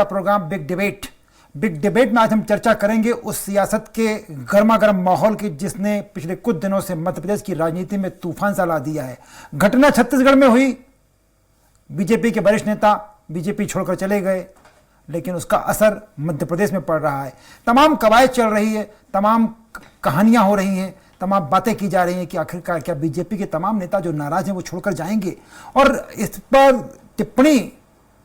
Programme big debate में आज हम चर्चा करेंगे उस सियासत के गर्मा गर्म माहौल की जिसने पिछले कुछ दिनों से मध्य प्रदेश की राजनीति में तूफान सा ला दिया है। घटना छत्तीसगढ़ में हुई, बीजेपी के वरिष्ठ नेता बीजेपी छोड़कर चले गए, लेकिन उसका असर मध्य प्रदेश में पड़ रहा है। तमाम कवायद चल रही है, तमाम कहानियां हो रही हैं, तमाम बातें की जा रही हैं कि आखिरकार क्या बीजेपी के तमाम नेता जो नाराज हैं वो छोड़कर जाएंगे। और इस पर टिप्पणी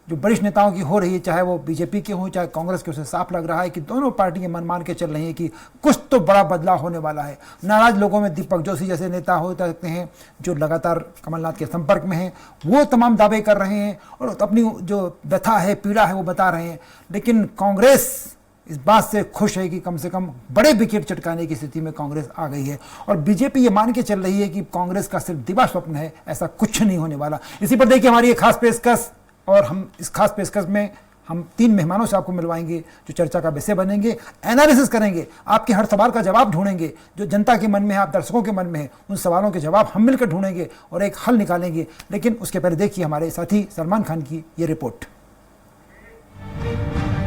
जो वरिष्ठ नेताओं की हो रही है, चाहे वो बीजेपी के हों चाहे कांग्रेस के, उसे साफ लग रहा है कि दोनों पार्टियां मन मान के चल रही हैं कि कुछ तो बड़ा बदलाव होने वाला है। नाराज लोगों में दीपक जोशी जैसे नेता हो सकते हैं जो लगातार कमलनाथ के संपर्क में हैं, वो तमाम दावे कर रहे हैं और अपनी जो व्यथा है, पीड़ा है, वो बता रहे हैं। लेकिन कांग्रेस इस बात से खुश है कि कम से कम बड़े विकेट चटकाने की स्थिति में कांग्रेस आ गई है और बीजेपी ये मान के चल रही है कि कांग्रेस का सिर्फ दिवा स्वप्न है, ऐसा कुछ नहीं होने वाला। इसी पर देखिए हमारी एक खास पेशकश, और हम इस खास पेशकश में हम 3 मेहमानों से आपको मिलवाएंगे जो चर्चा का विषय बनेंगे, एनालिसिस करेंगे, आपके हर सवाल का जवाब ढूंढेंगे जो जनता के मन में है, आप दर्शकों के मन में है, उन सवालों के जवाब हम मिलकर ढूंढेंगे और एक हल निकालेंगे। लेकिन उसके पहले देखिए हमारे साथी सलमान खान की ये रिपोर्ट।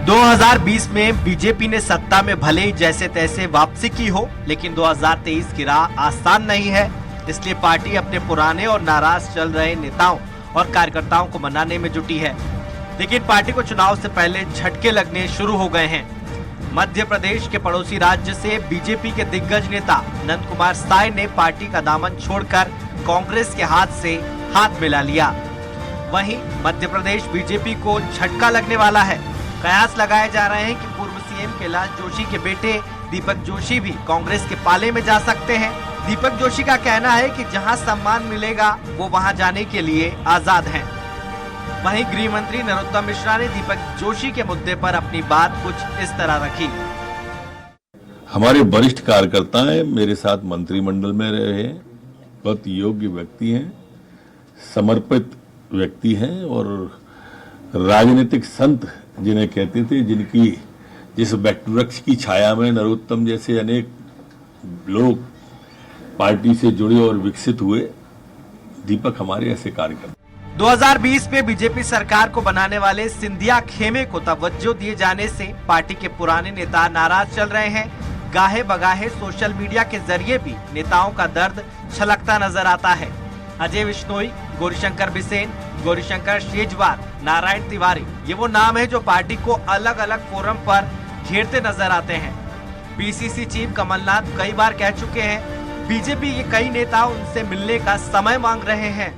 2020 में बीजेपी ने सत्ता में भले ही जैसे तैसे वापसी की हो, लेकिन 2023 की राह आसान नहीं है। इसलिए पार्टी अपने पुराने और नाराज चल रहे नेताओं और कार्यकर्ताओं को मनाने में जुटी है। लेकिन पार्टी को चुनाव से पहले झटके लगने शुरू हो गए हैं। मध्य प्रदेश के पड़ोसी राज्य से बीजेपी के दिग्गज नेता नंद कुमार साय ने पार्टी का दामन छोड़कर कांग्रेस के हाथ से हाथ मिला लिया। वहीं मध्य प्रदेश बीजेपी को झटका लगने वाला है। कयास लगाए जा रहे हैं कि पूर्व सीएम कैलाश जोशी के बेटे दीपक जोशी भी कांग्रेस के पाले में जा सकते हैं। दीपक जोशी का कहना है कि जहां सम्मान मिलेगा वो वहां जाने के लिए आजाद हैं। वहीं गृह मंत्री नरोत्तम मिश्रा ने दीपक जोशी के मुद्दे पर अपनी बात कुछ इस तरह रखी। हमारे वरिष्ठ कार्यकर्ता हैं, मेरे साथ मंत्रिमंडल में रहे हैं, बहुत योग्य व्यक्ति हैं, समर्पित व्यक्ति हैं और राजनीतिक संत जिन्हें कहते थे, जिनकी जिस वृक्ष की छाया में नरोत्तम जैसे अनेक लोग पार्टी से जुड़े और विकसित हुए, दीपक हमारे ऐसे कार्यकर्ता। 2020 में बीजेपी सरकार को बनाने वाले सिंधिया खेमे को तवज्जो दिए जाने से पार्टी के पुराने नेता नाराज चल रहे हैं। गाहे बगाहे सोशल मीडिया के जरिए भी नेताओं का दर्द छलकता नजर आता है। अजय विश्नोई, गौरीशंकर बिसेन, गौरीशंकर शेजवार, नारायण तिवारी, ये वो नाम है जो पार्टी को अलग अलग फोरम पर घेरते नजर आते हैं। पीसीसी चीफ कमलनाथ कई बार कह चुके हैं बीजेपी के कई नेता उनसे मिलने का समय मांग रहे हैं।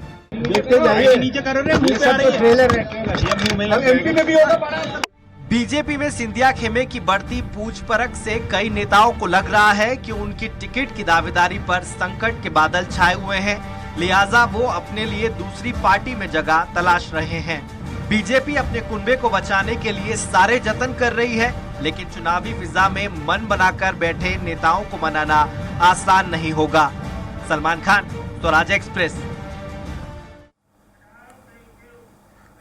बीजेपी में सिंधिया खेमे की बढ़ती पूछ परख से कई नेताओं को लग रहा है कि उनकी टिकट की दावेदारी पर संकट के बादल छाए हुए हैं, लिहाजा वो अपने लिए दूसरी पार्टी में जगह तलाश रहे हैं। बीजेपी अपने कुनबे को बचाने के लिए सारे जतन कर रही है, लेकिन चुनावी फिजा में मन बनाकर बैठे नेताओं को मनाना आसान नहीं होगा। सलमान खान, स्वराज एक्सप्रेस।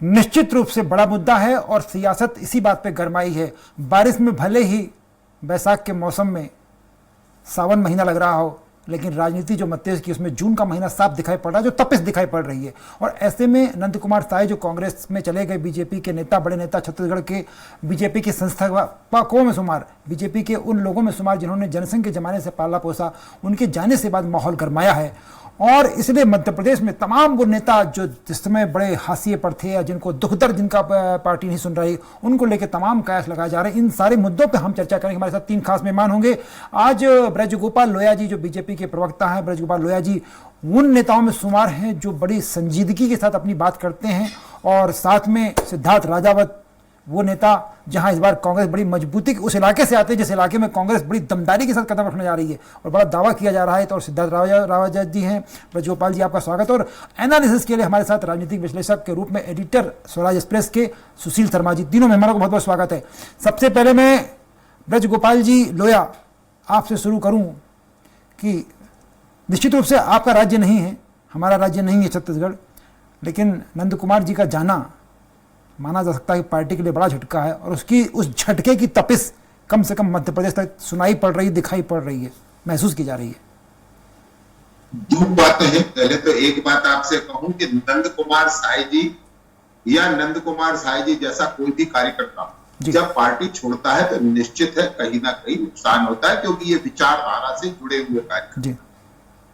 निश्चित रूप से बड़ा मुद्दा है और सियासत इसी बात पे गरमाई है। बारिश में भले ही बैसाख के मौसम में सावन महीना लग रहा हो, लेकिन राजनीति जो मध्य प्रदेश की उसमें जून का महीना साफ दिखाई पड़ रहा है, जो तपिश दिखाई पड़ रही है। और ऐसे में नंद कुमार साय जो कांग्रेस में चले गए, बीजेपी के नेता, बड़े नेता, छत्तीसगढ़ के बीजेपी के संस्थापकों में शुमार, बीजेपी के उन लोगों में शुमार जिन्होंने जनसंघ के जमाने से पाला पोसा, उनके जाने से बाद माहौल गरमाया है। और इसलिए मध्य प्रदेश में तमाम वो नेता जो जिस समय बड़े हाशिए पर थे या जिनको दुख दर्द जिनका पार्टी नहीं सुन रही, उनको लेकर तमाम कयास लगाए जा रहे हैं। इन सारे मुद्दों पे हम चर्चा करेंगे। हमारे साथ 3 खास मेहमान होंगे। आज ब्रजगोपाल लोया जी जो बीजेपी के प्रवक्ता हैं, ब्रजगोपाल लोया जी उन नेताओं में शुमार हैं जो बड़ी संजीदगी के साथ अपनी बात करते हैं, और साथ में सिद्धार्थ राजावत, वो नेता जहां इस बार कांग्रेस बड़ी मजबूती उस इलाके से आते हैं जिस इलाके में कांग्रेस बड़ी दमदारी के साथ कदम रखने जा रही है और बड़ा दावा किया जा रहा है। तो और सिद्धार्थ रावत जी हैं। ब्रजगोपाल जी आपका स्वागत। और एनालिसिस के लिए हमारे साथ राजनीतिक विश्लेषक के रूप में एडिटर स्वराज एक्सप्रेस के सुशील शर्मा जी, तीनों मेहमानों को बहुत बहुत स्वागत है। सबसे पहले मैं ब्रजगोपाल जी लोया आपसे शुरू करूँ कि निश्चित रूप से आपका राज्य नहीं है, हमारा राज्य नहीं है छत्तीसगढ़, लेकिन नंद कुमार जी का जाना माना जा सकता है कि पार्टी के लिए बड़ा झटका है और उसकी उस झटके की तपिश कम से कम मध्य प्रदेश तक सुनाई पड़ रही, दिखाई पड़ रही है, महसूस की जा रही है। 2 बातें हैं। पहले तो एक बात आपसे कहूं कि नंद कुमार साय जी या नंद कुमार साय जी जैसा कोई भी कार्यकर्ता जब पार्टी छोड़ता है तो निश्चित है कहीं ना कहीं नुकसान होता है, क्योंकि ये विचारधारा से जुड़े हुए कार्यकर्ता।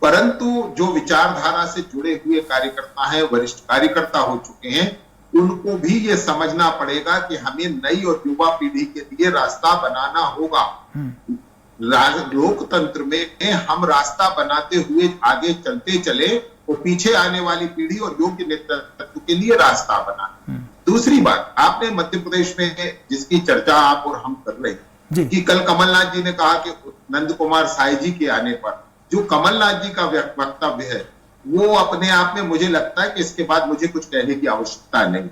परंतु जो विचारधारा से जुड़े हुए कार्यकर्ता हैं, वरिष्ठ कार्यकर्ता हो चुके हैं, उनको भी ये समझना पड़ेगा कि हमें नई और युवा पीढ़ी के लिए रास्ता बनाना होगा। लोकतंत्र में हम रास्ता बनाते हुए आगे चलते चले और पीछे आने वाली पीढ़ी और योग्य नेतृत्व के लिए रास्ता बनाना। दूसरी बात, आपने मध्य प्रदेश में जिसकी चर्चा आप और हम कर रहे हैं कि कल कमलनाथ जी ने कहा कि नंद कुमार साय जी के आने पर, जो कमलनाथ जी का वक्तव्य है वो अपने आप में मुझे लगता है कि इसके बाद मुझे कुछ कहने की आवश्यकता नहीं।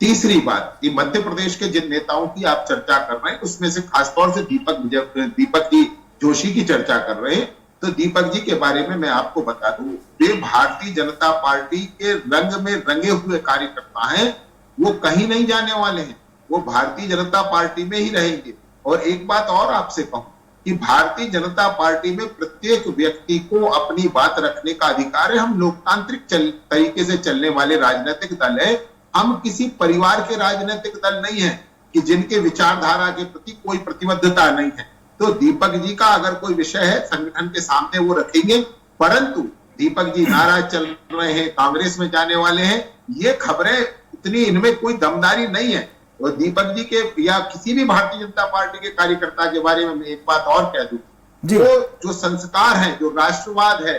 तीसरी बात, कि मध्य प्रदेश के जिन नेताओं की आप चर्चा कर रहे हैं उसमें से खासतौर से दीपक जी जोशी की चर्चा कर रहे हैं, तो दीपक जी के बारे में मैं आपको बता दूं, वे भारतीय जनता पार्टी के रंग में रंगे हुए कार्यकर्ता हैं। वो कहीं नहीं जाने वाले हैं, वो भारतीय जनता पार्टी में ही रहेंगे। और एक बात और आपसे कहूं कि भारतीय जनता पार्टी में प्रत्येक व्यक्ति को अपनी बात रखने का अधिकार है। हम लोकतांत्रिक तरीके से चलने वाले राजनीतिक दल है, हम किसी परिवार के राजनीतिक दल नहीं है कि जिनके विचारधारा के प्रति कोई प्रतिबद्धता नहीं है। तो दीपक जी का अगर कोई विषय है संगठन के सामने वो रखेंगे, परंतु दीपक जी नाराज चल रहे हैं, कांग्रेस में जाने वाले हैं, ये खबरें इतनी, इनमें कोई दमदारी नहीं है। और दीपक जी के या किसी भी भारतीय जनता पार्टी के कार्यकर्ता के बारे में मैं एक बात और कह दूं, वो जो संस्कार है, जो राष्ट्रवाद है,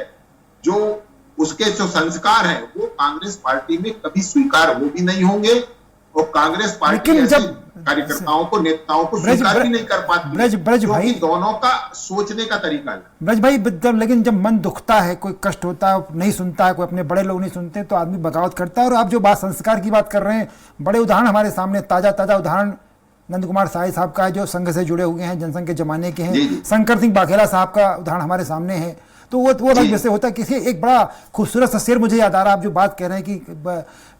जो उसके जो संस्कार है, वो कांग्रेस पार्टी में कभी स्वीकार वो भी नहीं होंगे और कांग्रेस पार्टी ऐसे कार्यकर्ताओं को, नेताओं को स्वीकार भी नहीं कर पाती, ब्रज भाई, दोनों का सोचने का तरीका है। ब्रज भाई, लेकिन जब मन दुखता है, कोई कष्ट होता है, नहीं सुनता है, कोई अपने बड़े लोग नहीं सुनते, तो आदमी बगावत करता है। और आप जो बात संस्कार की बात कर रहे हैं, बड़े उदाहरण हमारे सामने, ताजा उदाहरण नंद कुमार साय साहब का है, जो संघ से जुड़े हुए हैं, जनसंघ के जमाने के हैं। शंकर सिंह वाघेला साहब का उदाहरण हमारे सामने है। तो वो जैसे होता है, किसी एक बड़ा खूबसूरत सा शेर मुझे याद आ रहा है, आप जो बात कह रहे हैं कि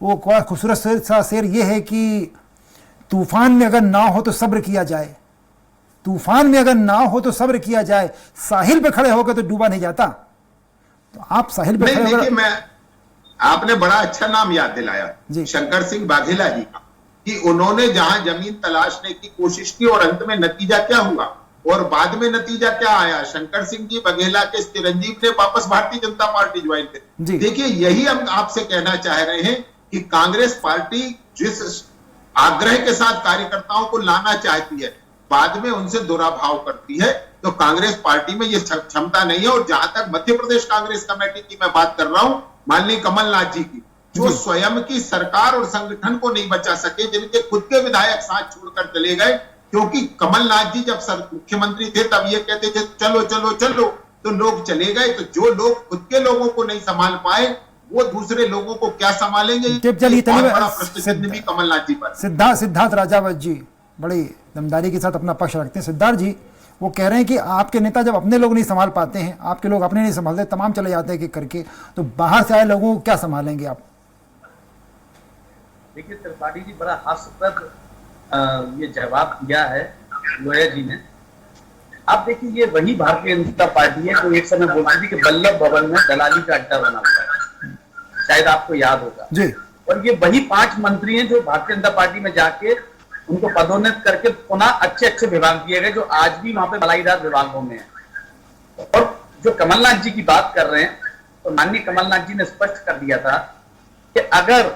वो खूबसूरत सा शेर ये है कि तूफान में अगर ना हो तो सब्र किया जाए, तूफान में अगर ना हो तो सब्र किया जाए, साहिल पे खड़े होकर तो डूबा नहीं जाता। तो आप साहिल पे खड़े होकर, मैं आपने बड़ा अच्छा नाम याद दिलाया शंकर सिंह वाघेला जी का, कि उन्होंने जहां जमीन तलाशने की कोशिश की और अंत में नतीजा क्या हुआ और बाद में नतीजा क्या आया, शंकर सिंह जी वाघेला के चिरंजीव ने वापस भारतीय जनता पार्टी ज्वाइन की। देखिए, यही हम आपसे कहना चाह रहे हैं कि कांग्रेस पार्टी जिस आग्रह के साथ कार्यकर्ताओं को लाना चाहती है, बाद में उनसे दुराभाव करती है, तो कांग्रेस पार्टी में यह क्षमता नहीं है। और जहां तक मध्य प्रदेश कांग्रेस कमेटी की मैं बात कर रहा हूं, माननीय कमलनाथ जी की, जो स्वयं की सरकार और संगठन को नहीं बचा सके, जिनके खुद के विधायक साथ छोड़कर चले गए, क्योंकि कमलनाथ जी जब मुख्यमंत्री थे तब ये कहते थे चलो चलो चलो, तो लोग चले गए। तो जो लोग खुद के लोगों को नहीं संभाल पाए, वो दूसरे लोगों को क्या संभालेंगे? कमलनाथ जी पर सिद्धार्थ राजावत जी बड़ी दमदारी के साथ अपना पक्ष रखते हैं। सिद्धार्थ जी, वो कह रहे हैं कि आपके नेता जब अपने लोग नहीं संभाल पाते हैं, आपके लोग अपने नहीं संभालते, तमाम चले जाते हैं कि करके, तो बाहर से आए लोगों को क्या संभालेंगे आप? देखिए त्रिपाठी जी, बड़ा हास्यप्रद ये जवाब दिया है लोया जी ने। आप देखिए, ये वही भारतीय जनता पार्टी है जो एक समय बोलती थी कि वल्लभ भवन में दलाली का अड्डा बना हुआ है, शायद आपको याद होगा जी। और ये वही 5 मंत्री हैं जो भारतीय जनता पार्टी में जाके उनको पदोन्नत करके पुनः अच्छे विभाग दिए गए, जो आज भी वहां पे बलाईदार विभागों में है। और जो कमलनाथ जी की बात कर रहे हैं, तो माननीय कमलनाथ जी ने स्पष्ट कर दिया था कि अगर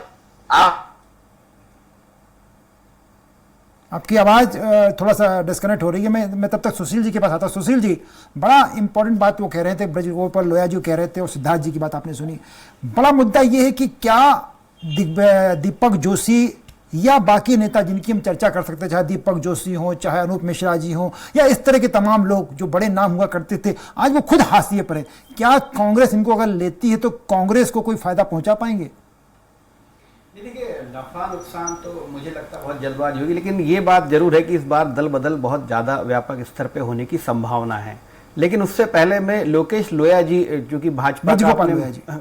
आपकी आवाज थोड़ा सा डिस्कनेक्ट हो रही है। मैं तब तक सुशील जी के पास आता हूं। सुशील जी, बड़ा इंपॉर्टेंट बात वो कह रहे थे, ब्रजगोपाल लोया जी कह रहे थे, और सिद्धार्थ जी की बात आपने सुनी। बड़ा मुद्दा ये है कि क्या दीपक जोशी या बाकी नेता जिनकी हम चर्चा कर सकते हैं, चाहे दीपक जोशी हो, चाहे अनूप मिश्रा जी हो, या इस तरह के तमाम लोग जो बड़े नाम हुआ करते थे, आज वो खुद हाशिए पर है। क्या कांग्रेस इनको अगर लेती है तो कांग्रेस को कोई फायदा पहुंचा पाएंगे? देखिए, नफा नुकसान तो मुझे लगता है बहुत जल्दबाजी होगी, लेकिन ये बात जरूर है कि इस बार दल बदल बहुत ज़्यादा व्यापक स्तर पे होने की संभावना है। लेकिन उससे पहले मैं लोकेश लोया जी, जो कि भाजपा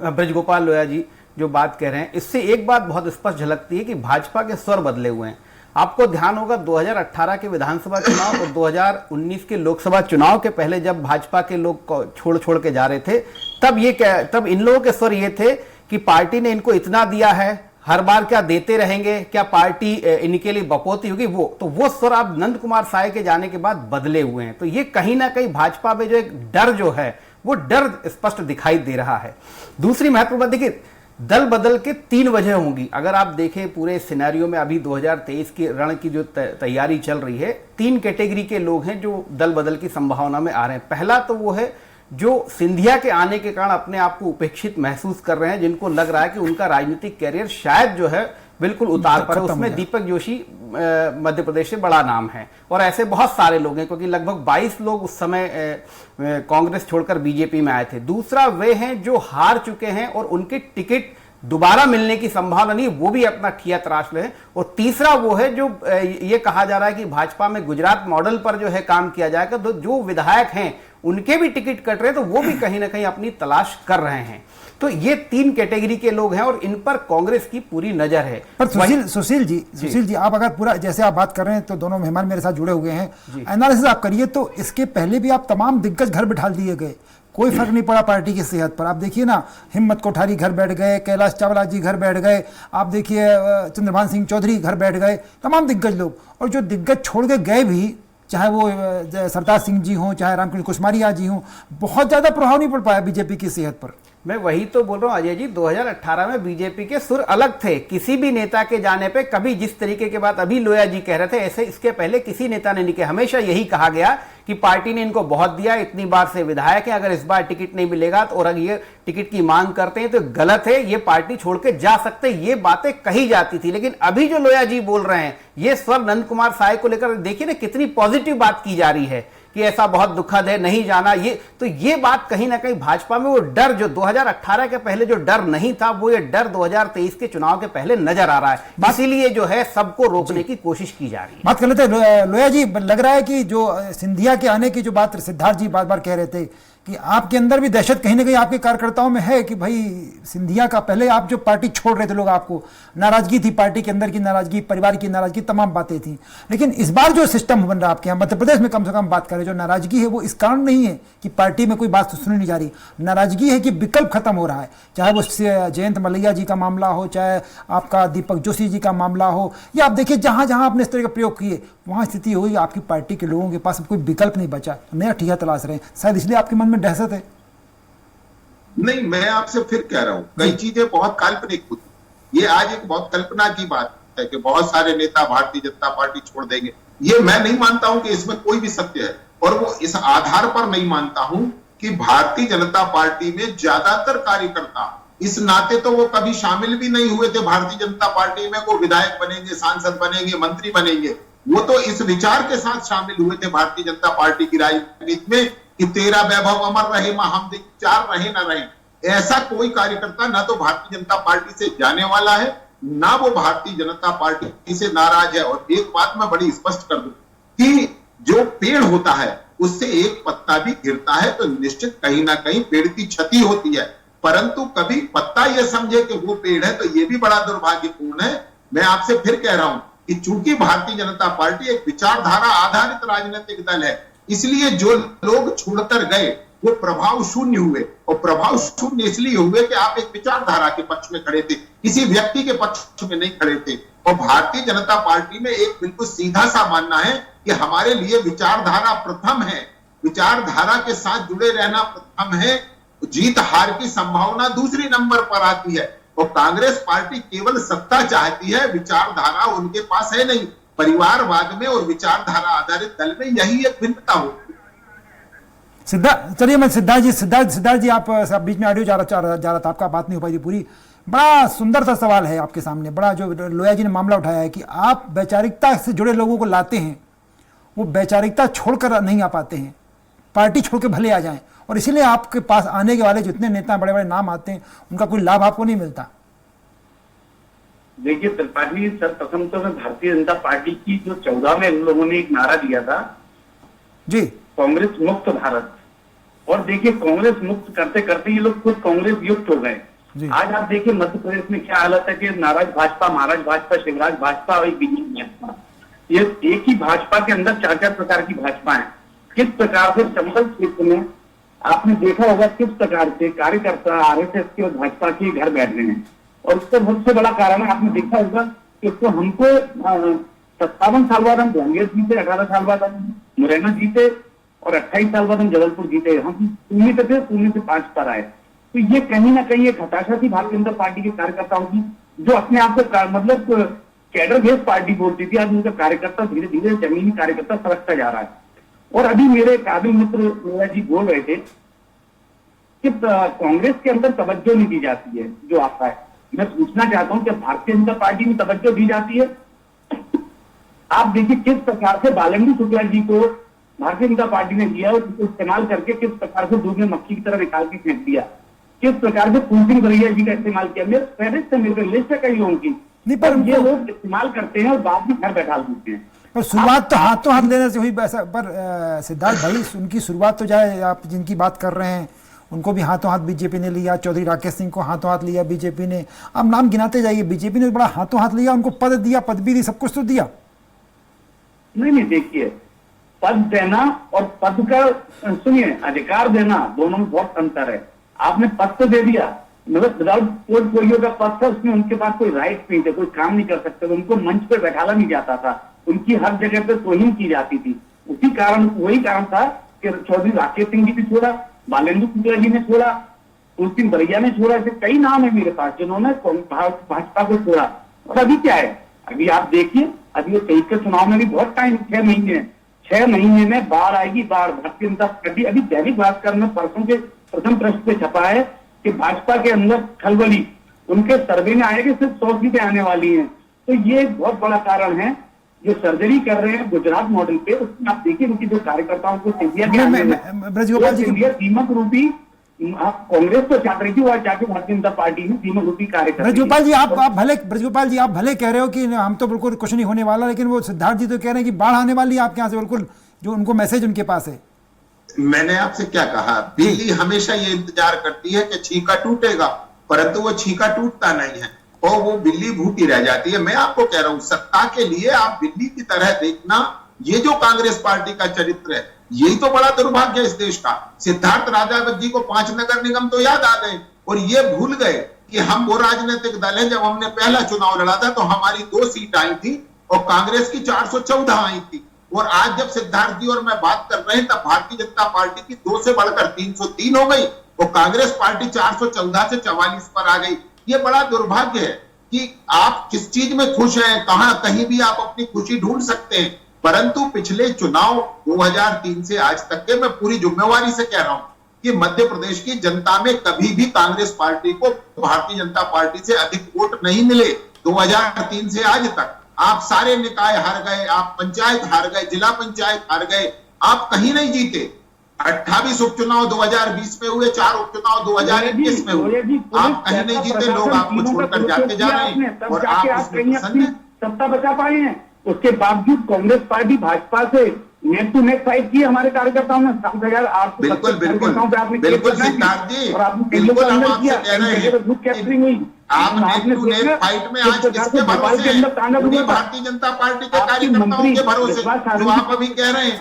ब्रजगोपाल लोया जी जो बात कह रहे हैं, इससे एक बात बहुत स्पष्ट झलकती है कि भाजपा के स्वर बदले हुए हैं। आपको ध्यान होगा 2018 के विधानसभा चुनाव और 2019 के लोकसभा चुनाव के पहले जब भाजपा के लोग छोड़ के जा रहे थे, तब इन लोगों के स्वर ये थे कि पार्टी ने इनको इतना दिया है, हर बार क्या देते रहेंगे, क्या पार्टी इनके लिए बपोती होगी, वो स्वर अब नंद कुमार साय के जाने के बाद बदले हुए हैं। तो ये कहीं ना कहीं भाजपा में जो एक डर जो है वो डर स्पष्ट दिखाई दे रहा है। दूसरी महत्वपूर्ण बात देखिए, दल बदल के 3 वजह होंगी। अगर आप देखें पूरे सिनेरियो में अभी 2023 के रण की जो तैयारी चल रही है, 3 कैटेगरी के लोग हैं जो दल बदल की संभावना में आ रहे हैं। पहला तो वो है जो सिंधिया के आने के कारण अपने आप को उपेक्षित महसूस कर रहे हैं, जिनको लग रहा है कि उनका राजनीतिक कैरियर शायद जो है बिल्कुल उतार पर है। उसमें दीपक जोशी मध्य प्रदेश से बड़ा नाम है, और ऐसे बहुत सारे लोग हैं, क्योंकि लगभग 22 लोग उस समय कांग्रेस छोड़कर बीजेपी में आए थे। दूसरा वे हैं जो हार चुके हैं और उनके टिकट दोबारा मिलने की संभावना नहीं, वो भी अपना ठिया तराश रहे हैं। और तीसरा वो है जो ये कहा जा रहा है कि भाजपा में गुजरात मॉडल पर जो है काम किया जाएगा, तो जो विधायक हैं उनके भी टिकट कट रहे हैं, तो वो भी कहीं ना कहीं अपनी तलाश कर रहे हैं। तो ये 3 कैटेगरी के लोग हैं और इन पर कांग्रेस की पूरी नजर है। पर सुशील जी आप अगर पूरा जैसे आप बात कर रहे हैं, तो दोनों मेहमान मेरे साथ जुड़े हुए हैं, एनालिसिस आप करिए, तो इसके पहले भी आप तमाम दिग्गज घर बिठा दिए गए, कोई फर्क नहीं पड़ा पार्टी की सेहत पर। आप देखिए ना, हिम्मत कोठारी घर बैठ गए, कैलाश चावला जी घर बैठ गए, आप देखिए चंद्रभान सिंह चौधरी घर बैठ गए, तमाम दिग्गज लोग। और जो दिग्गज छोड़ के गए भी, चाहे वो सरदार सिंह जी हों, चाहे रामकृष्ण कुशमारिया जी हों, बहुत ज़्यादा प्रभाव नहीं पड़ पाया बीजेपी की सेहत पर। मैं वही तो बोल रहा हूं अजय जी, 2018 में बीजेपी के सुर अलग थे। किसी भी नेता के जाने पे कभी जिस तरीके के बात अभी लोया जी कह रहे थे, ऐसे इसके पहले किसी नेता ने नहीं किया। हमेशा यही कहा गया कि पार्टी ने इनको बहुत दिया, इतनी बार से विधायक है, अगर इस बार टिकट नहीं मिलेगा तो, और अगर ये टिकट की मांग करते हैं तो गलत है, ये पार्टी छोड़ के जा सकते, ये बातें कही जाती थी। लेकिन अभी जो लोया जी बोल रहे हैं, ये स्वर नंद कुमार साय को लेकर देखिए ना, कितनी पॉजिटिव बात की जा रही है कि ऐसा बहुत दुखद है, नहीं जाना। ये बात कहीं ना कहीं भाजपा में वो डर जो 2018 के पहले जो डर नहीं था, वो ये डर 2023 के चुनाव के पहले नजर आ रहा है। इसीलिए जो है सबको रोकने की कोशिश की जा रही है। बात कर लेते हैं लोया जी, लग रहा है कि जो सिंधिया के आने की जो बात सिद्धार्थ जी बार बार कह रहे थे कि आपके अंदर भी दहशत कहीं ना कहीं आपके कार्यकर्ताओं में है कि भाई सिंधिया का, पहले आप जो पार्टी छोड़ रहे थे लोग, आपको नाराजगी थी, पार्टी के अंदर की नाराजगी, परिवार की नाराजगी, तमाम बातें थी। लेकिन इस बार जो सिस्टम बन रहा है आपके यहाँ मध्य प्रदेश में, कम से कम बात करें, जो नाराजगी है वो इस कारण नहीं है कि पार्टी में कोई बात सुनी नहीं जा रही, नाराजगी है कि विकल्प खत्म हो रहा है। चाहे वो जयंत मलैया जी का मामला हो, चाहे आपका दीपक जोशी जी का मामला हो, या आप देखिए जहां जहां आपने इस तरह का प्रयोग किए, वहां स्थिति हुई आपकी पार्टी के लोगों के पास अब कोई विकल्प नहीं बचा, नया ठिया तलाश रहे हैं। शायद इसलिए आपके मन में दहशत है। नहीं, मैं आपसे फिर कह रहा हूं, कई चीजें बहुत काल्पनिक होती। ये आज एक बहुत कल्पना की बात है कि बहुत सारे नेता भारतीय जनता पार्टी छोड़ देंगे। ये मैं नहीं मानता हूं कि इसमें कोई भी सत्य है, और वो इस आधार पर नहीं मानता हूं कि भारतीय जनता पार्टी में ज्यादातर कार्यकर्ता इस नाते तो वो कभी शामिल भी नहीं हुए थे भारतीय जनता पार्टी में, वो विधायक बनेंगे, सांसद बनेंगे, मंत्री बनेंगे। वो तो इस विचार के साथ शामिल हुए थे भारतीय जनता पार्टी की राजनीति में कि तेरा वैभव अमर रहे, हम चार रहे ना रहे। ऐसा कोई कार्यकर्ता ना तो भारतीय जनता पार्टी से जाने वाला है, ना वो भारतीय जनता पार्टी से नाराज है। और एक बात मैं बड़ी स्पष्ट कर दूं कि जो पेड़ होता है उससे एक पत्ता भी गिरता है तो निश्चित कहीं ना कहीं पेड़ की क्षति होती है, परंतु कभी पत्ता यह समझे कि वो पेड़ है तो ये भी बड़ा दुर्भाग्यपूर्ण है। मैं आपसे फिर कह रहा हूं कि चूंकि भारतीय जनता पार्टी एक विचारधारा आधारित राजनीतिक दल है, इसलिए जो लोग छोड़कर गए वो प्रभाव शून्य हुए, और प्रभाव शून्य इसलिए हुए कि आप एक विचारधारा के पक्ष में खड़े थे, किसी व्यक्ति के पक्ष में नहीं खड़े थे। और भारतीय जनता पार्टी में एक बिल्कुल सीधा सा मानना है कि हमारे लिए विचारधारा प्रथम है, विचारधारा के साथ जुड़े रहना प्रथम है, जीत हार की संभावना दूसरी नंबर पर आती है। और कांग्रेस पार्टी केवल सत्ता चाहती है, विचारधारा उनके पास है नहीं। परिवारवाद में और विचारधारा आधारित दल में यही एक भिन्नता होती है। सिद्धार्थ, चलिए मैं सिद्धार्थ जी आप बीच में ऑडियो जा रहा था, आपका बात नहीं हो पाई थी पूरी। बड़ा सुंदर सा सवाल है आपके सामने, बड़ा जो लोया जी ने मामला उठाया है कि आप वैचारिकता से जुड़े लोगों को लाते हैं, वो वैचारिकता छोड़कर नहीं आ पाते हैं, पार्टी छोड़ के भले आ जाएं, और इसीलिए आपके पास आने के वाले जितने नेता बड़े बड़े नाम आते हैं उनका कोई लाभ आपको नहीं मिलता। देखिए त्रिपाठी, सर्वप्रथम तो मैं भारतीय जनता पार्टी की जो 14 में उन लोगों ने एक नारा दिया था जी, कांग्रेस मुक्त भारत, और देखिए कांग्रेस मुक्त करते करते ये लोग खुद कांग्रेस युक्त हो गए। आज आप देखिए मध्य प्रदेश में क्या हालत है कि नाराज भाजपा, महाराज भाजपा, शिवराज भाजपा और बीजेपी भाजपा, ये एक ही भाजपा के अंदर 4-4 प्रकार की भाजपा है। किस प्रकार से चंबल क्षेत्र में आपने देखा होगा किस प्रकार से कार्यकर्ता आरएसएस के और भाजपा के घर बैठ रहे हैं। और उसका सबसे बड़ा कारण है, आपने देखा होगा कि उसको हमको 57 साल बाद हम कांग्रेस जीते, 18 साल बाद हम मुरैना जीते और 28 साल बाद हम जबलपुर जीते। हम शून्य से थे, शून्य से 5 पर आए। तो ये कहीं ना कहीं एक हताशा थी भारतीय जनता पार्टी के कार्यकर्ताओं की, जो अपने आप को मतलब कैडर बेस्ड पार्टी बोलती थी। आज उनका कार्यकर्ता धीरे धीरे जमीनी कार्यकर्ता सरकता जा रहा है। और अभी मेरे काबिल मित्र मेरा जी बोल रहे थे कि कांग्रेस के अंदर तवज्जो नहीं दी जाती है, जो आता है। मैं पूछना चाहता हूं कि भारतीय जनता पार्टी में तवज्जो दी जाती है? आप देखिए किस प्रकार से बालेंद्र शुक्ला जी को भारतीय जनता पार्टी ने लिया और उसको इस्तेमाल करके किस प्रकार से दूध में मक्खी की तरह निकाल के फेंक दिया, किस प्रकार से कुलसिंह भरैया जी का इस्तेमाल किया। मेरे फेरिस्त है, मेरे लिस्ट है कई लोगों की, नहीं पर ये लोग इस्तेमाल करते हैं और बाद में घर बैठा देते हैं। और शुरुआत तो हाथों हाथ लेने से हुई वैसा। पर सिद्धार्थ भाई, उनकी शुरुआत तो जाए, आप जिनकी बात कर रहे हैं उनको भी हाथों हाथ बीजेपी ने लिया, चौधरी राकेश सिंह को हाथों हाथ लिया बीजेपी ने। आप नाम गिनाते जाइए, बीजेपी ने बड़ा हाथों हाथ लिया, उनको पद दिया, पद भी दी, सब कुछ तो दिया। नहीं, देखिए, पद देना और पद का सुनिए अधिकार देना, दोनों में बहुत अंतर है। आपने पद तो दे दिया, मतलब विदाउट पोर्टफोलियो का पद था, उसमें उनके पास कोई राइट नहीं थे, कोई काम नहीं कर सकते थे, उनको मंच पर बैठाला नहीं जाता था, उनकी हर जगह पे तोहिन की जाती थी। उसी कारण, वही कारण था कि चौधरी राकेश सिंह जी ने छोड़ा, बालेंद्र शुक्ला जी ने छोड़ा, कुलसिंह भरैया ने छोड़ा। ऐसे कई नाम है मेरे पास जिन्होंने भाजपा को छोड़ा। और अभी क्या है, अभी आप देखिए, अभी 23 के चुनाव में भी बहुत टाइम, 6 महीने में बाढ़ आएगी, बाढ़। भारतीय जनता पार्टी, अभी दैनिक भास्कर में परसों के प्रथम पृष्ठ पे छपा है कि भाजपा के अंदर खलबली, उनके सर्वे में आएगी सिर्फ 100 सीटें आने वाली हैं। तो ये एक बहुत बड़ा कारण है। जो सर्जरी कर रहे हैं गुजरात मॉडल पे, उसमें आप देखिए उनकी जो कार्यकर्ताओं को ब्रजगोपाल जी दीमक रूपी कांग्रेस तो चाह रही थी, वह जाके भारतीय जनता पार्टी में दीमक रूपी कार्यकर्ता। ब्रजगोपाल जी आप भले कह रहे हो कि हम तो बिल्कुल कुछ नहीं होने वाला, लेकिन वो सिद्धार्थ जी तो कह रहे हैं कि बाढ़ आने वाली है आपके यहाँ से, बिल्कुल जो उनको मैसेज उनके पास है। मैंने आपसे क्या कहा, बिल्ली हमेशा ये इंतजार करती है कि छींका टूटेगा, परंतु वो छींका टूटता नहीं है और वो बिल्ली भूखी रह जाती है। मैं आपको कह रहा हूं, सत्ता के लिए आप बिल्ली की तरह देखना, ये जो कांग्रेस पार्टी का चरित्र है, यही तो बड़ा दुर्भाग्य है इस देश का। सिद्धार्थ राजावत जी को 5 नगर निगम तो याद आ गए और ये भूल गए कि हम वो राजनीतिक दल है, जब हमने पहला चुनाव लड़ा था तो हमारी 2 सीट आई थी और कांग्रेस की 414 आई थी। और आज जब सिद्धार्थ जी और मैं बात कर रहे हैं, तब भारतीय जनता पार्टी की 2 से बढ़कर 303 हो गई और कांग्रेस पार्टी 414 से 44 पर आ गई। ये बड़ा दुर्भाग्य है कि आप किस चीज में खुश हैं, कहीं भी आप अपनी खुशी ढूंढ सकते हैं, परंतु पिछले चुनाव 2003 से आज तक के, मैं पूरी जिम्मेवारी से कह रहा हूं कि मध्य प्रदेश की जनता में कभी भी कांग्रेस पार्टी को भारतीय जनता पार्टी से अधिक वोट नहीं मिले। 2003 से आज तक आप सारे निकाय हार गए, आप पंचायत हार गए, जिला पंचायत हार गए, आप कहीं नहीं जीते। 28 उपचुनाव 2020 में हुए, 4 उपचुनाव 2021 में हुए, आप कहीं नहीं जीते, लोग आपको छोड़कर जाते जा रहे हैं और आप उसमें प्रसन्न हैं। सत्ता बचा पाए हैं। उसके बावजूद कांग्रेस पार्टी भाजपा से नेक टू नेक फाइट की हमारे कार्यकर्ताओं ने। 7,800 बिल्कुल सिद्धार्थ जी, और आपने बिल्कुल हम आपसे कह रहे हैं, आप नेक टू नेक फाइट में आज किसके भरोसे हैं? भारतीय जनता पार्टी के कार्यकर्ताओं के भरोसे, जो आप अभी कह रहे हैं।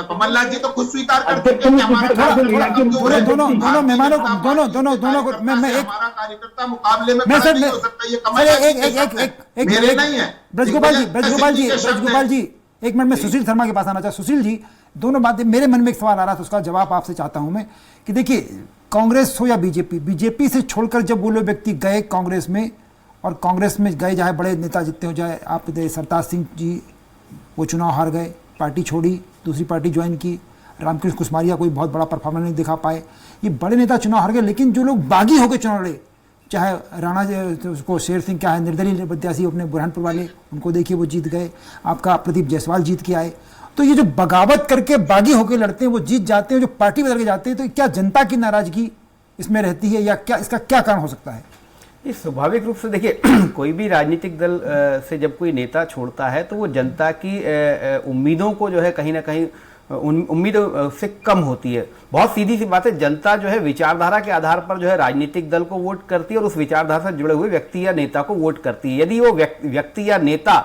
कमलनाथ जी तो खुद स्वीकार करते हैं कि हमारा दोनों मेहमानों को हमारा कार्यकर्ता मुकाबले में खड़ा नहीं हो सकता, ये कमलनाथ मेरे नहीं है। ब्रजगोपाल जी एक मिनट में सुशील शर्मा के पास आना चाहता। सुशील जी, दोनों बातें, मेरे मन में एक सवाल आ रहा था, उसका जवाब आपसे चाहता हूं मैं कि देखिए, कांग्रेस हो या बीजेपी से छोड़कर जब वो लोग व्यक्ति गए कांग्रेस में, और कांग्रेस में गए, चाहे बड़े नेता जितने हो, चाहे आप सरताज सिंह जी, वो चुनाव हार गए, पार्टी छोड़ी, दूसरी पार्टी ज्वाइन की, रामकृष्ण कुसमारिया कोई बहुत बड़ा परफॉर्मेंस नहीं दिखा पाए, ये बड़े नेता चुनाव हार गए। लेकिन जो लोग बागी होकर चुनाव लड़े, चाहे राणा उसको शेर सिंह, क्या है निर्दलीय प्रत्याशी अपने बुरहानपुर वाले, उनको देखिए वो जीत गए, आपका प्रदीप जायसवाल जीत के आए। तो ये जो बगावत करके बागी होकर लड़ते हैं वो जीत जाते हैं, जो पार्टी बदल के जाते हैं, तो क्या जनता की नाराजगी इसमें रहती है या क्या, इसका क्या कारण हो सकता है? ये स्वाभाविक रूप से देखिए, कोई भी राजनीतिक दल से जब कोई नेता छोड़ता है तो वो जनता की उम्मीदों को जो है कहीं ना कहीं उम्मीद से कम होती है। बहुत सीधी सी बात है, जनता जो है विचारधारा के आधार पर जो है राजनीतिक दल को वोट करती है और उस विचारधारा से जुड़े हुए व्यक्ति या नेता को वोट करती है। यदि वो व्यक्ति या नेता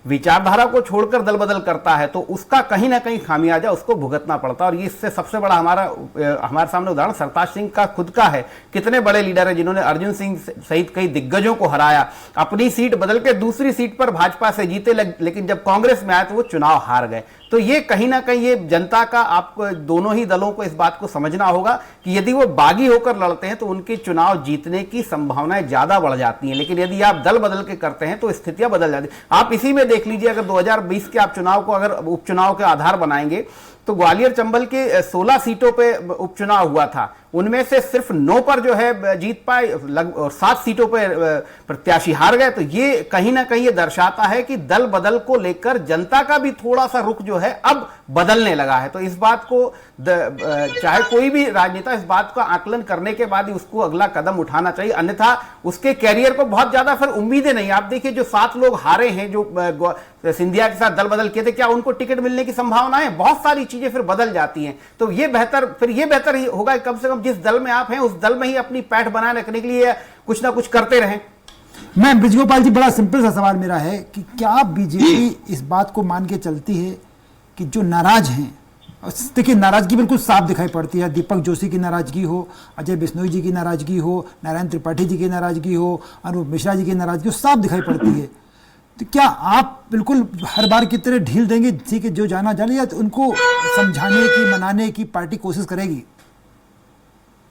विचारधारा को छोड़कर दल बदल करता है तो उसका कहीं ना कहीं खामियाजा उसको भुगतना पड़ता है। और ये इससे सबसे बड़ा हमारे सामने उदाहरण सरताज सिंह का खुद का है। कितने बड़े लीडर है जिन्होंने अर्जुन सिंह सहित कई दिग्गजों को हराया, अपनी सीट बदल के दूसरी सीट पर भाजपा से जीते, लेकिन जब कांग्रेस में आए तो वो चुनाव हार गए। तो ये कहीं ना कहीं ये जनता का, आपको दोनों ही दलों को इस बात को समझना होगा कि यदि वो बागी होकर लड़ते हैं तो उनके चुनाव जीतने की संभावनाएं ज्यादा बढ़ जाती हैं, लेकिन यदि आप दल बदल के करते हैं तो स्थितियां बदल जाती हैं। आप इसी में देख लीजिए, अगर 2020 के आप चुनाव को अगर उपचुनाव के आधार बनाएंगे तो ग्वालियर चंबल के 16 सीटों पे उपचुनाव हुआ था, उनमें से सिर्फ 9 पर जो है जीत पाए और 7 सीटों पर प्रत्याशी हार गए। तो ये कहीं ना कहीं ये दर्शाता है कि दल बदल को लेकर जनता का भी थोड़ा सा रुख जो है अब बदलने लगा है। तो इस बात को चाहे कोई भी राजनेता इस बात का आकलन करने के बाद ही उसको अगला कदम उठाना चाहिए, अन्यथा उसके कैरियर को बहुत ज्यादा फिर उम्मीदें नहीं। आप देखिए जो 7 लोग हारे हैं जो सिंधिया के साथ दल बदल किए थे, क्या उनको टिकट मिलने की संभावना है? बहुत सारी चीजें फिर बदल जाती हैं। तो ये बेहतर ही होगा कम से कम जिस दल में आप हैं उस दल में ही अपनी पैठ बनाए रखने के लिए कुछ ना कुछ करते रहें। मैं ब्रिजगोपाल जी, बड़ा सिंपल सा सवाल मेरा है कि क्या बीजेपी इस बात को मान के चलती है कि जो नाराज हैं, देखिए नाराजगी बिल्कुल साफ दिखाई पड़ती है, दीपक जोशी की नाराजगी हो, अजय बिश्नोई जी की नाराजगी हो, नारायण त्रिपाठी जी की नाराजगी हो, अनूप मिश्रा जी की नाराजगी हो, साफ दिखाई पड़ती है। तो क्या आप बिल्कुल हर बार की तरह ढील देंगे? ठीक है, जो जाना जाने, या तो उनको समझाने की, मनाने की पार्टी कोशिश करेगी?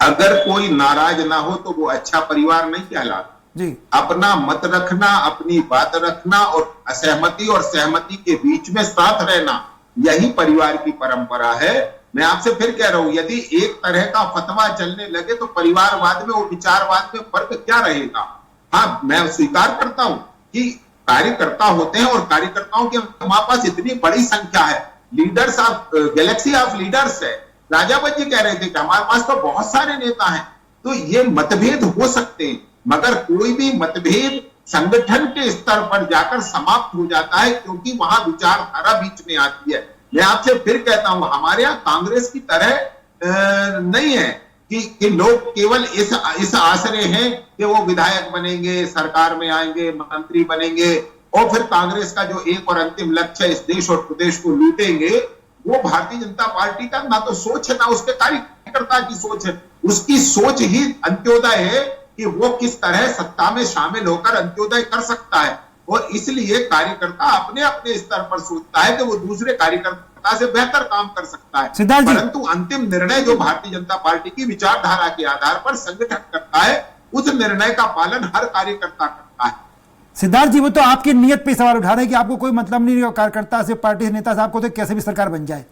अगर कोई नाराज ना हो तो वो अच्छा परिवार नहीं कहलाता जी। अपना मत रखना, अपनी बात रखना और असहमति और सहमति के बीच में साथ रहना, यही परिवार की परंपरा है। मैं आपसे फिर कह रहा हूं, यदि एक तरह का फतवा चलने लगे तो परिवारवाद में और विचारवाद में फर्क क्या रहेगा? हाँ, मैं स्वीकार करता हूं कि कार्यकर्ता होते हैं और कार्यकर्ताओं के हमारे पास इतनी बड़ी संख्या है, leaders of Galaxy of leaders है। राजावत जी कह रहे थे कि हमारे पास तो बहुत सारे नेता हैं। तो ये मतभेद हो सकते हैं, मगर कोई भी मतभेद संगठन के स्तर पर जाकर समाप्त हो जाता है, क्योंकि वहां विचारधारा बीच में आती है। मैं आपसे फिर कहता हूं, हमारे यहाँ कांग्रेस की तरह नहीं है कि लोग केवल इस आसरे हैं कि वो विधायक बनेंगे, सरकार में आएंगे, मंत्री बनेंगे और फिर कांग्रेस का जो एक और अंतिम लक्ष्य है इस देश और प्रदेश को लूटेंगे। वो भारतीय जनता पार्टी का ना तो सोच है, ना उसके कार्यकर्ता की सोच है। उसकी सोच ही अंत्योदय है कि वो किस तरह सत्ता में शामिल होकर अंत्योदय कर सकता है, और इसलिए कार्यकर्ता अपने अपने स्तर पर सोचता है कि वो दूसरे कार्यकर्ता से बेहतर काम कर सकता है। परंतु अंतिम निर्णय जो भारतीय जनता पार्टी की विचारधारा के आधार पर संगठन करता है, उस निर्णय का पालन हर कार्यकर्ता करता है। सिद्धार्थ जी, वो तो आपकी नियत पे सवाल उठा रहे हैं कि आपको कोई मतलब नहीं कार्यकर्ता से, पार्टी से, नेता से, आपको तो कैसे भी सरकार बन जाए।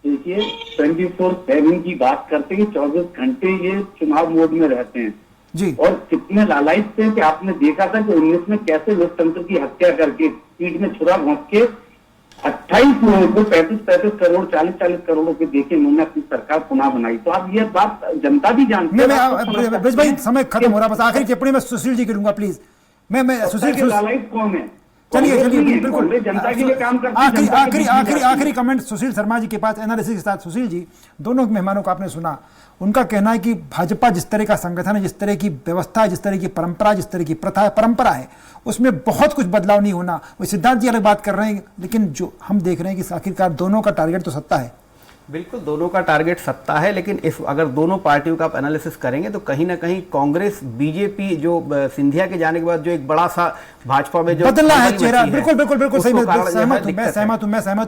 देखिए 24/7 की बात करते हैं, 24 घंटे ये चुनाव मोड में रहते हैं जी। और कितने लालायित थे कि आपने देखा था कि 19 में कैसे लोकतंत्र की हत्या करके पीठ में छुरा भोंक के 28 लोगों को 35-35 करोड़ 40-40 करोड़ों के देके उन्होंने अपनी सरकार पुनः बनाई। तो आप ये बात जनता भी जानती है। भाई समय खत्म हो रहा, बस आखिरी टिप्पणी में सुशील जी करूंगा प्लीज। मैं सुशील, लालायित कौन है? चलिए बिल्कुल जनता के लिए काम करते हैं। आखिरी कमेंट सुशील शर्मा जी के पास एनालिसिस के साथ। सुशील जी, दोनों मेहमानों को आपने सुना, उनका कहना है कि भाजपा जिस तरह का संगठन है, जिस तरह की व्यवस्था है, जिस तरह की परंपरा, जिस तरह की प्रथा है, परंपरा है, उसमें बहुत कुछ बदलाव नहीं होना। वो सिद्धार्थ जी अलग बात कर रहे हैं, लेकिन जो हम देख रहे हैं कि आखिरकार दोनों का टारगेट तो सत्ता है। बिल्कुल दोनों का टारगेट सत्ता है, लेकिन इस अगर दोनों पार्टियों का आप एनालिसिस करेंगे तो कहीं ना कहीं कांग्रेस बीजेपी जो सिंधिया के जाने के बाद जो एक बड़ा सा भाजपा में जो बदलना है चेहरा, बिल्कुल सही, मैं सहमत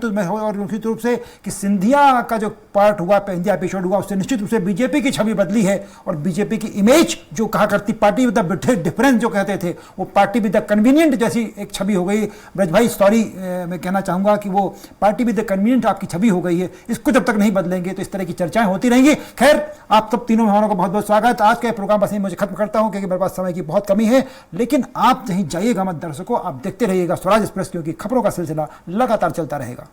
हूं और निश्चित रूप से कि सिंधिया का जो पार्ट हुआ, इंडिया एपिसोड हुआ, उससे निश्चित रूप से बीजेपी की छवि बदली है। और बीजेपी की इमेज जो कहा करती पार्टी विद द डिफरेंस जो कहते थे, वो पार्टी विद द कन्वीनियंट जैसी एक छवि हो गई। ब्रज भाई सॉरी, मैं कहना चाहूंगा कि वो पार्टी विद द कन्वीनियंट आपकी छवि हो गई है। इसको जब तक नहीं बदलेंगे तो इस तरह की चर्चाएं होती रहेंगी। खैर, आप सब तीनों मेहमानों को बहुत बहुत स्वागत। आज का प्रोग्राम बस मुझे खत्म करता हूं क्योंकि मेरे पास समय की बहुत कमी है, लेकिन आप कहीं जाइएगा मत दर्शकों, आप देखते रहिएगा स्वराज एक्सप्रेस, क्योंकि खबरों का सिलसिला लगातार चलता रहेगा।